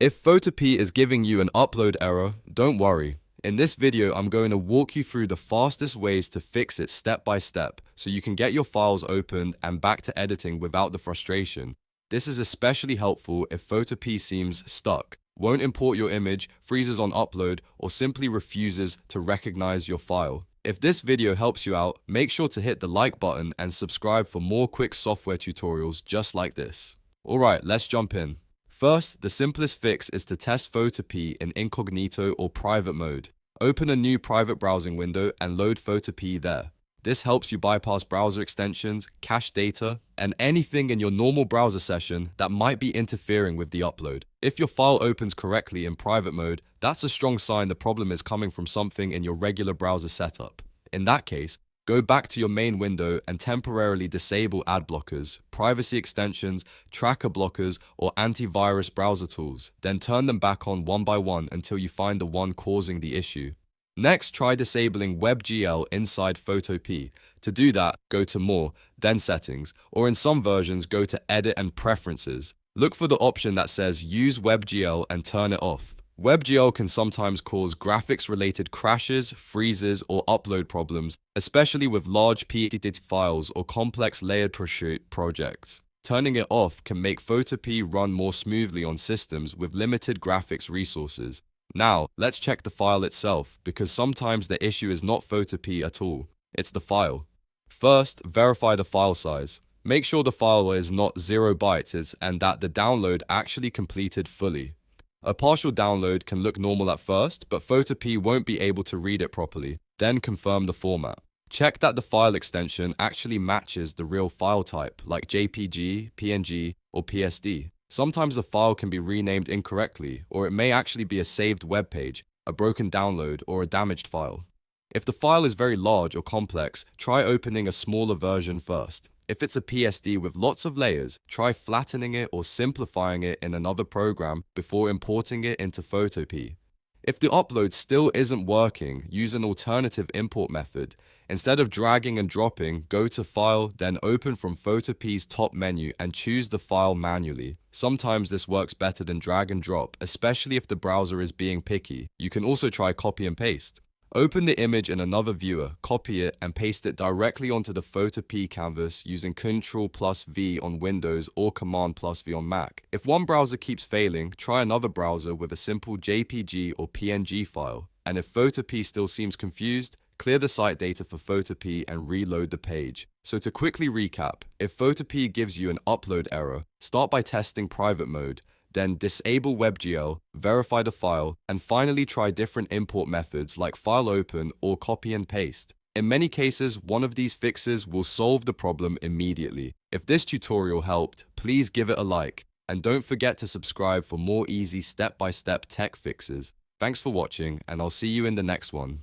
If Photopea is giving you an upload error, don't worry. In this video, I'm going to walk you through the fastest ways to fix it step by step so you can get your files opened and back to editing without the frustration. This is especially helpful if Photopea seems stuck, won't import your image, freezes on upload, or simply refuses to recognize your file. If this video helps you out, make sure to hit the like button and subscribe for more quick software tutorials just like this. Alright, let's jump in. First, the simplest fix is to test Photopea in Incognito or private mode. Open a new private browsing window and load Photopea there. This helps you bypass browser extensions, cache data, and anything in your normal browser session that might be interfering with the upload. If your file opens correctly in private mode, that's a strong sign the problem is coming from something in your regular browser setup. In that case, go back to your main window and temporarily disable ad blockers, privacy extensions, tracker blockers, or antivirus browser tools. Then turn them back on one by one until you find the one causing the issue. Next, try disabling WebGL inside Photopea. To do that, go to More, then Settings, or in some versions, go to Edit and Preferences. Look for the option that says Use WebGL and turn it off. WebGL can sometimes cause graphics-related crashes, freezes, or upload problems, especially with large PDT files or complex layered troubleshoot projects. Turning it off can make Photopea run more smoothly on systems with limited graphics resources. Now, let's check the file itself, because sometimes the issue is not Photopea at all, it's the file. First, verify the file size. Make sure the file is not 0 bytes and that the download actually completed fully. A partial download can look normal at first, but Photopea won't be able to read it properly. Then confirm the format. Check that the file extension actually matches the real file type, like JPG, PNG, or PSD. Sometimes the file can be renamed incorrectly, or it may actually be a saved web page, a broken download, or a damaged file. If the file is very large or complex, try opening a smaller version first. If it's a PSD with lots of layers, try flattening it or simplifying it in another program before importing it into Photopea. If the upload still isn't working, use an alternative import method. Instead of dragging and dropping, go to File, then open from Photopea's top menu and choose the file manually. Sometimes this works better than drag and drop, especially if the browser is being picky. You can also try copy and paste. Open the image in another viewer, copy it, and paste it directly onto the Photopea canvas using Ctrl+V on Windows or Command+V on Mac. If one browser keeps failing, try another browser with a simple JPG or PNG file. And if Photopea still seems confused, clear the site data for Photopea and reload the page. So to quickly recap, if Photopea gives you an upload error, start by testing private mode. Then disable WebGL, verify the file, and finally try different import methods like file open or copy and paste. In many cases, one of these fixes will solve the problem immediately. If this tutorial helped, please give it a like. And don't forget to subscribe for more easy step-by-step tech fixes. Thanks for watching, and I'll see you in the next one.